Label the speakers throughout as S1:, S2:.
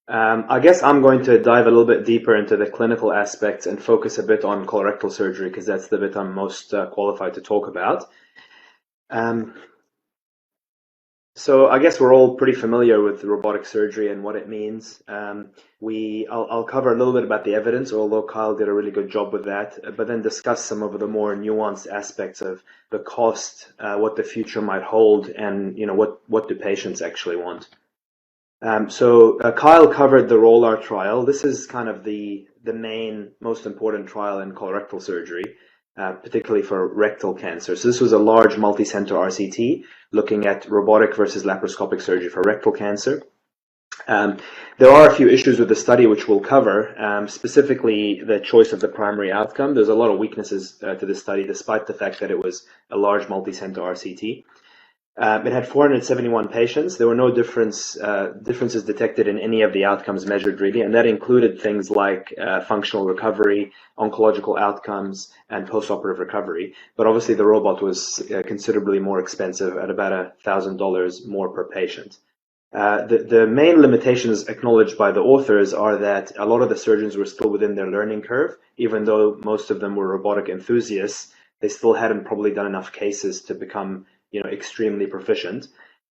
S1: I guess I'm going to dive a little bit deeper into the clinical aspects and focus a bit on colorectal surgery because that's the bit I'm most qualified to talk about. Um, so I guess we're all pretty familiar with robotic surgery and what it means. I'll cover a little bit about the evidence, although Kyle did a really good job with that, but then discuss some of the more nuanced aspects of the cost, what the future might hold, and what do patients actually want. Kyle covered the ROLAR trial. This is kind of the main, most important trial in colorectal surgery, particularly for rectal cancer. So this was a large multi-center RCT looking at robotic versus laparoscopic surgery for rectal cancer. There are a few issues with the study which we'll cover, specifically the choice of the primary outcome. There's a lot of weaknesses to the study, despite the fact that it was a large multi-center RCT. It had 471 patients. There were no differences detected in any of the outcomes measured, really, and that included things like functional recovery, oncological outcomes, and postoperative recovery. But obviously, the robot was considerably more expensive at about $1,000 more per patient. The main limitations acknowledged by the authors are that a lot of the surgeons were still within their learning curve. Even though most of them were robotic enthusiasts, they still hadn't probably done enough cases to become extremely proficient.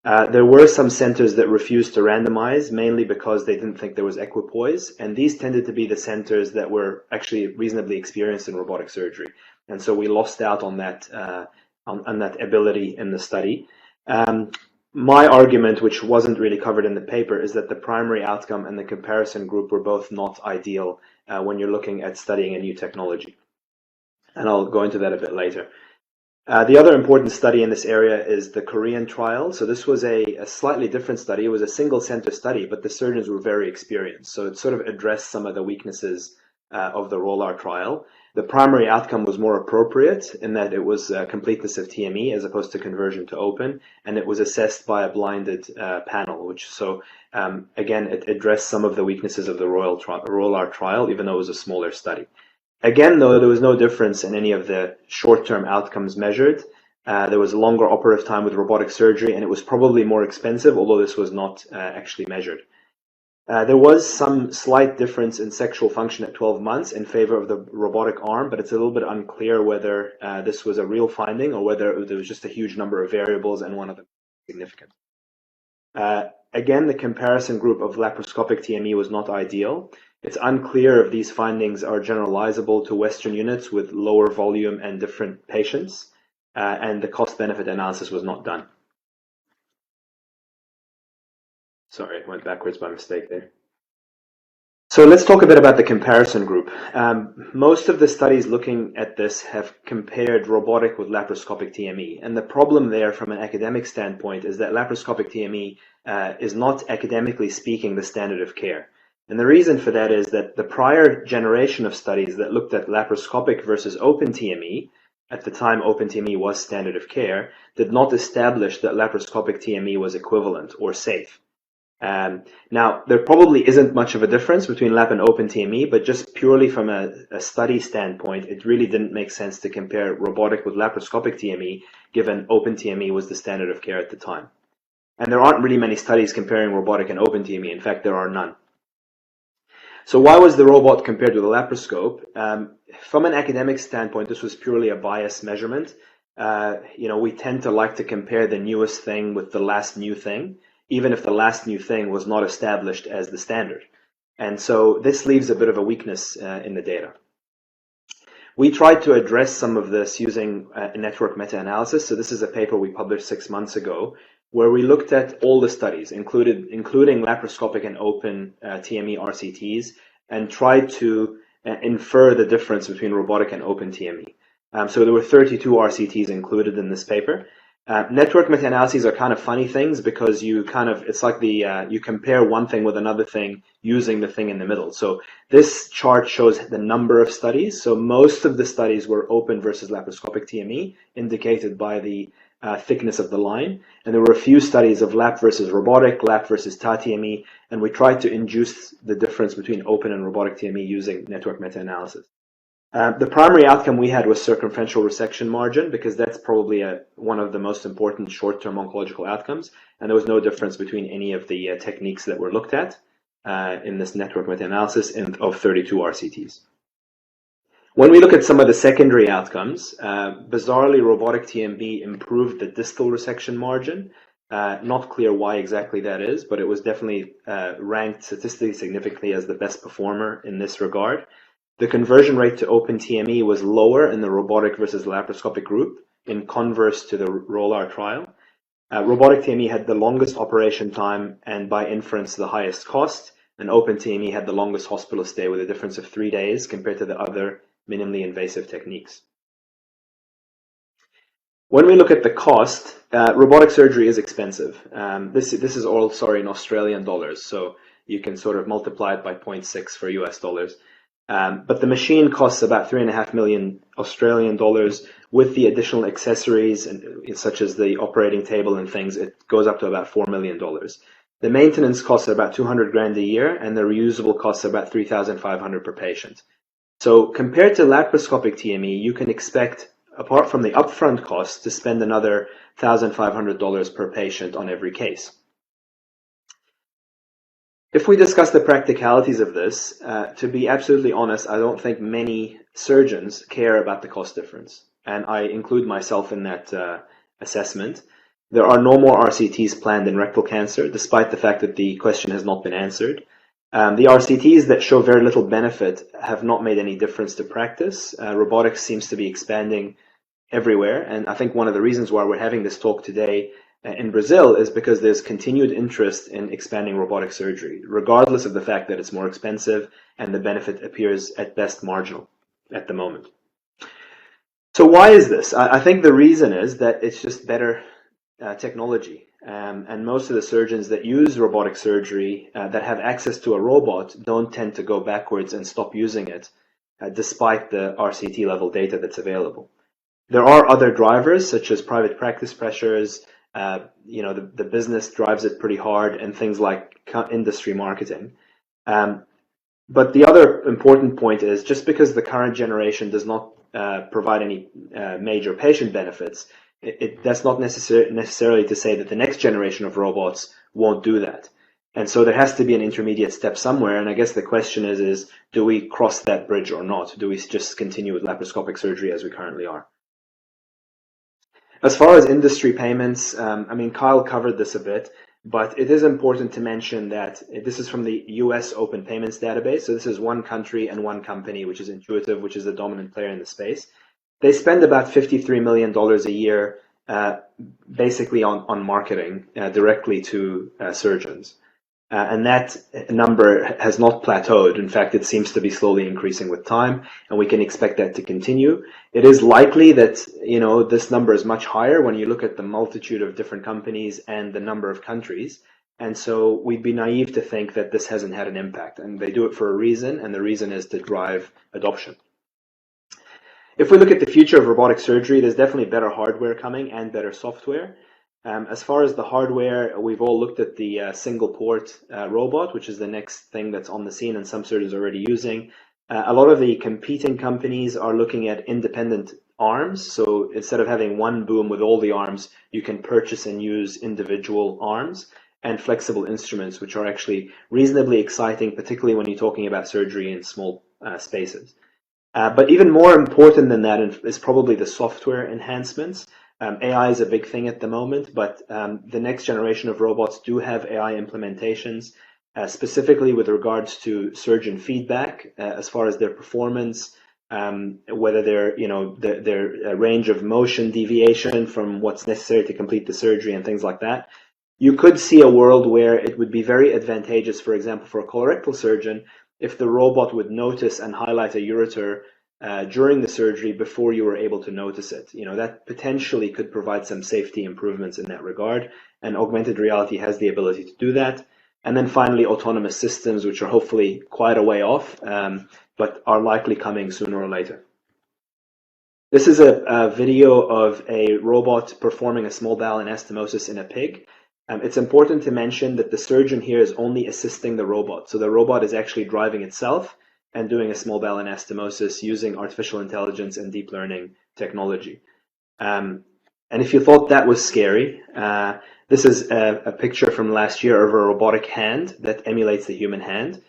S1: There were some centers that refused to randomize, mainly because they didn't think there was equipoise, and these tended to be the centers that were actually reasonably experienced in robotic surgery. And so we lost out on that on that ability in the study. My argument, which wasn't really covered in the paper, is that the primary outcome and the comparison group were both not ideal when you're looking at studying a new technology. And I'll go into that a bit later. The other important study in this area is the Korean trial. So this was a slightly different study. It was a single center study, but the surgeons were very experienced. So it sort of addressed some of the weaknesses of the ROLAR trial. The primary outcome was more appropriate in that it was completeness of TME as opposed to conversion to open, and it was assessed by a blinded panel, again, it addressed some of the weaknesses of the ROLAR trial, even though it was a smaller study. Again, though, there was no difference in any of the short-term outcomes measured. There was a longer operative time with robotic surgery, and it was probably more expensive, although this was not actually measured. There was some slight difference in sexual function at 12 months in favor of the robotic arm, but it's a little bit unclear whether this was a real finding or whether there was just a huge number of variables and one of them was significant. Again, the comparison group of laparoscopic TME was not ideal. It's unclear if these findings are generalizable to Western units with lower volume and different patients, and the cost-benefit analysis was not done. Sorry, I went backwards by mistake there. So let's talk a bit about the comparison group. Most of the studies looking at this have compared robotic with laparoscopic TME, and the problem there from an academic standpoint is that laparoscopic TME is not, academically speaking, the standard of care. And the reason for that is that the prior generation of studies that looked at laparoscopic versus open TME, at the time open TME was standard of care, did not establish that laparoscopic TME was equivalent or safe. Now, there probably isn't much of a difference between lap and open TME, but just purely from a study standpoint, it really didn't make sense to compare robotic with laparoscopic TME, given open TME was the standard of care at the time. And there aren't really many studies comparing robotic and open TME. In fact, there are none. So why was the robot compared to the laparoscope? From an academic standpoint, this was purely a bias measurement. We tend to like to compare the newest thing with the last new thing, even if the last new thing was not established as the standard. And so this leaves a bit of a weakness in the data. We tried to address some of this using a network meta-analysis. So this is a paper we published 6 months ago, where we looked at all the studies, including laparoscopic and open TME RCTs, and tried to infer the difference between robotic and open TME. So there were 32 RCTs included in this paper. Network meta-analyses are kind of funny things because it's like you compare one thing with another thing using the thing in the middle. So this chart shows the number of studies. So most of the studies were open versus laparoscopic TME, indicated by the thickness of the line, and there were a few studies of lap versus robotic, lap versus TME, and we tried to induce the difference between open and robotic TME using network meta-analysis. The primary outcome we had was circumferential resection margin, because that's probably one of the most important short-term oncological outcomes, and there was no difference between any of the techniques that were looked at. in this network meta-analysis of 32 RCTs. When we look at some of the secondary outcomes, bizarrely, robotic TMB improved the distal resection margin. Not clear why exactly that is, but it was definitely ranked statistically significantly as the best performer in this regard. The conversion rate to open TME was lower in the robotic versus laparoscopic group, in converse to the ROLAR trial. Robotic TME had the longest operation time and by inference the highest cost, and open TME had the longest hospital stay with a difference of 3 days compared to the other minimally invasive techniques. When we look at the cost, robotic surgery is expensive. This is all, in Australian dollars, so you can sort of multiply it by 0.6 for US dollars. But the machine costs about 3.5 million Australian dollars. With the additional accessories, such as the operating table and things, it goes up to about $4 million. The maintenance costs are about 200 grand a year, and the reusable costs are about 3,500 per patient. So compared to laparoscopic TME, you can expect, apart from the upfront cost, to spend another $1,500 per patient on every case. If we discuss the practicalities of this, to be absolutely honest, I don't think many surgeons care about the cost difference. And I include myself in that assessment. There are no more RCTs planned in rectal cancer, despite the fact that the question has not been answered. The RCTs that show very little benefit have not made any difference to practice. Robotics seems to be expanding everywhere. And I think one of the reasons why we're having this talk today in Brazil is because there's continued interest in expanding robotic surgery, regardless of the fact that it's more expensive and the benefit appears at best marginal at the moment. So why is this? I think the reason is that it's just better technology. And most of the surgeons that use robotic surgery that have access to a robot don't tend to go backwards and stop using it, despite the RCT level data that's available. There are other drivers, such as private practice pressures. The business drives it pretty hard, and things like industry marketing. But the other important point is, just because the current generation does not provide any major patient benefits, that's not necessarily to say that the next generation of robots won't do that. And so there has to be an intermediate step somewhere, and I guess the question is do we cross that bridge or not? Do we just continue with laparoscopic surgery as we currently are? As far as industry payments, Kyle covered this a bit, but it is important to mention that this is from the US Open Payments Database. So this is one country and one company, which is Intuitive, which is the dominant player in the space. They spend about $53 million a year basically on marketing directly to surgeons. And that number has not plateaued. In fact, it seems to be slowly increasing with time, and we can expect that to continue. It is likely that, this number is much higher when you look at the multitude of different companies and the number of countries. And so we'd be naive to think that this hasn't had an impact. And they do it for a reason, and the reason is to drive adoption. If we look at the future of robotic surgery, there's definitely better hardware coming and better software. As far as the hardware, we've all looked at the single port robot, which is the next thing that's on the scene and some surgeons are already using. A lot of the competing companies are looking at independent arms. So instead of having one boom with all the arms, you can purchase and use individual arms and flexible instruments, which are actually reasonably exciting, particularly when you're talking about surgery in small spaces. But even more important than that is probably the software enhancements. AI is a big thing at the moment, but the next generation of robots do have AI implementations, specifically with regards to surgeon feedback, as far as their performance, whether their range of motion deviation from what's necessary to complete the surgery and things like that. You could see a world where it would be very advantageous, for example, for a colorectal surgeon, if the robot would notice and highlight a ureter during the surgery before you were able to notice it. That potentially could provide some safety improvements in that regard, and augmented reality has the ability to do that. And then finally, autonomous systems, which are hopefully quite a way off, but are likely coming sooner or later. This is a video of a robot performing a small bowel anastomosis in a pig. It's important to mention that the surgeon here is only assisting the robot. So the robot is actually driving itself and doing a small bowel anastomosis using artificial intelligence and deep learning technology. And if you thought that was scary, This is a picture from last year of a robotic hand that emulates the human hand.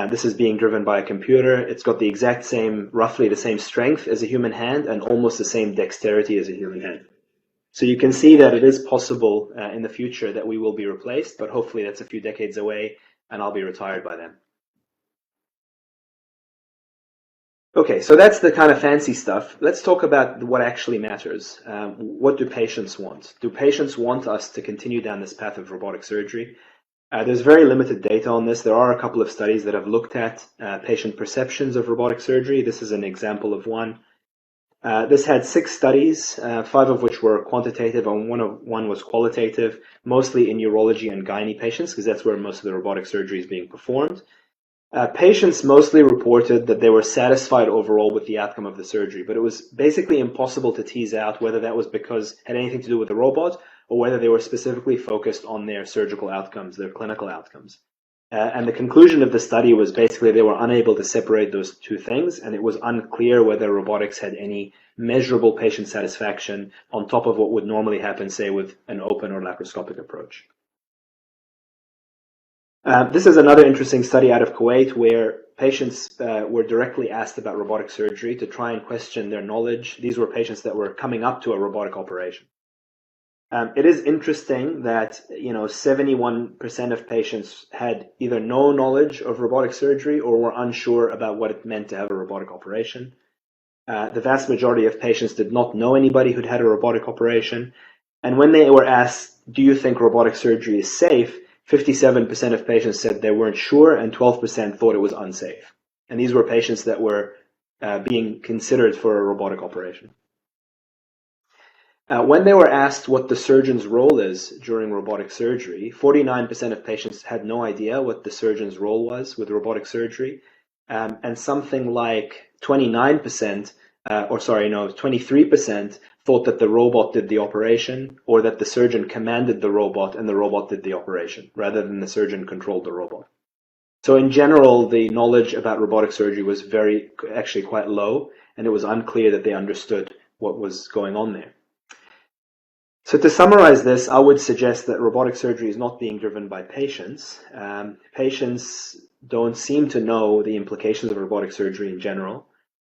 S1: This is being driven by a computer. It's got the exact same, roughly the same strength as a human hand and almost the same dexterity as a human hand. So you can see that it is possible in the future that we will be replaced, but hopefully that's a few decades away and I'll be retired by then. Okay, so that's the kind of fancy stuff. Let's talk about what actually matters. What do patients want? Do patients want us to continue down this path of robotic surgery? There's very limited data on this. There are a couple of studies that have looked at patient perceptions of robotic surgery. This is an example of one. This had 6 studies, 5 of which were quantitative and one was qualitative, mostly in urology and gynae patients, because that's where most of the robotic surgery is being performed. Patients mostly reported that they were satisfied overall with the outcome of the surgery, but it was basically impossible to tease out whether that was because it had anything to do with the robot or whether they were specifically focused on their surgical outcomes, their clinical outcomes. And the conclusion of the study was basically they were unable to separate those two things, and it was unclear whether robotics had any measurable patient satisfaction on top of what would normally happen, say, with an open or laparoscopic approach. This is another interesting study out of Kuwait where patients were directly asked about robotic surgery to try and question their knowledge. These were patients that were coming up to a robotic operation. It is interesting that 71% of patients had either no knowledge of robotic surgery or were unsure about what it meant to have a robotic operation. The vast majority of patients did not know anybody who'd had a robotic operation. And when they were asked, do you think robotic surgery is safe? 57% of patients said they weren't sure, and 12% thought it was unsafe. And these were patients that were being considered for a robotic operation. When they were asked what the surgeon's role is during robotic surgery, 49% of patients had no idea what the surgeon's role was with robotic surgery, and something like 23% thought that the robot did the operation, or that the surgeon commanded the robot and the robot did the operation, rather than the surgeon controlled the robot. So in general, the knowledge about robotic surgery was actually quite low, and it was unclear that they understood what was going on there. So to summarize this, I would suggest that robotic surgery is not being driven by patients. Patients don't seem to know the implications of robotic surgery in general,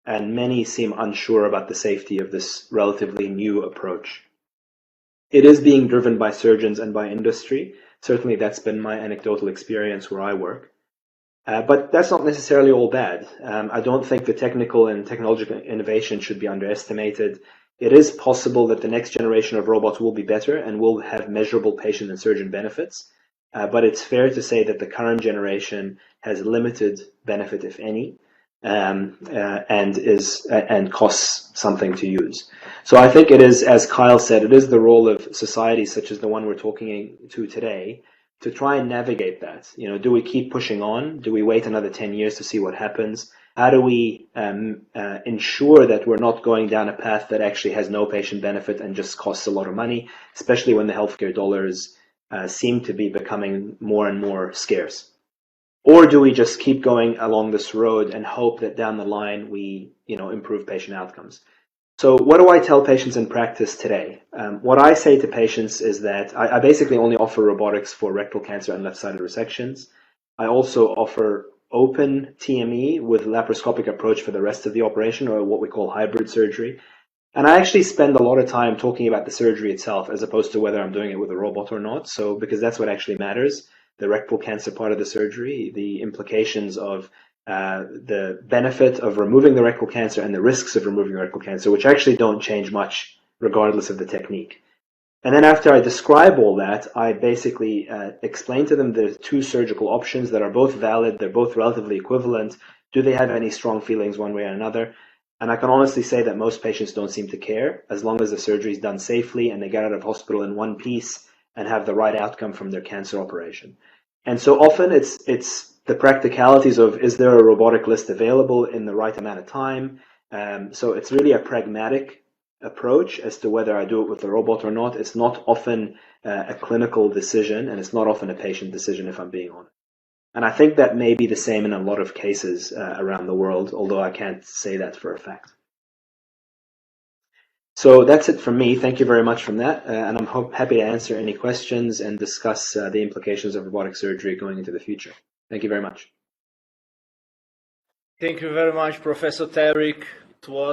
S1: and many seem unsure about the safety of this relatively new approach. It is being driven by surgeons and by industry. Certainly that's been my anecdotal experience where I work. But that's not necessarily all bad. I don't think the technical and technological innovation should be underestimated. It is possible that the next generation of robots will be better and will have measurable patient and surgeon benefits. But it's fair to say that the current generation has limited benefit, if any, and costs something to use. So I think it is, as Kyle said, it is the role of societies such as the one we're talking to today to try and navigate that. Do we keep pushing on? Do we wait another 10 years to see what happens? How do we ensure that we're not going down a path that actually has no patient benefit and just costs a lot of money, especially when the healthcare dollars seem to be becoming more and more scarce? Or do we just keep going along this road and hope that down the line we, improve patient outcomes? So what do I tell patients in practice today? What I say to patients is that I basically only offer robotics for rectal cancer and left-sided resections. I also offer open TME with laparoscopic approach for the rest of the operation, or what we call hybrid surgery. And I actually spend a lot of time talking about the surgery itself as opposed to whether I'm doing it with a robot or not. So because that's what actually matters. The rectal cancer part of the surgery, the implications of the benefit of removing the rectal cancer and the risks of removing rectal cancer, which actually don't change much regardless of the technique. And then after I describe all that, I basically explain to them the 2 surgical options that are both valid, they're both relatively equivalent. Do they have any strong feelings one way or another? And I can honestly say that most patients don't seem to care, as long as the surgery is done safely and they get out of hospital in one piece and have the right outcome from their cancer operation. And so often it's the practicalities of, is there a robotic list available in the right amount of time? So it's really a pragmatic approach as to whether I do it with the robot or not. It's not often a clinical decision, and it's not often a patient decision, if I'm being honest. And I think that may be the same in a lot of cases around the world, although I can't say that for a fact. So that's it from me. Thank you very much from that. And I'm happy to answer any questions and discuss the implications of robotic surgery going into the future. Thank you very much.
S2: Thank you very much, Professor Tarik. It was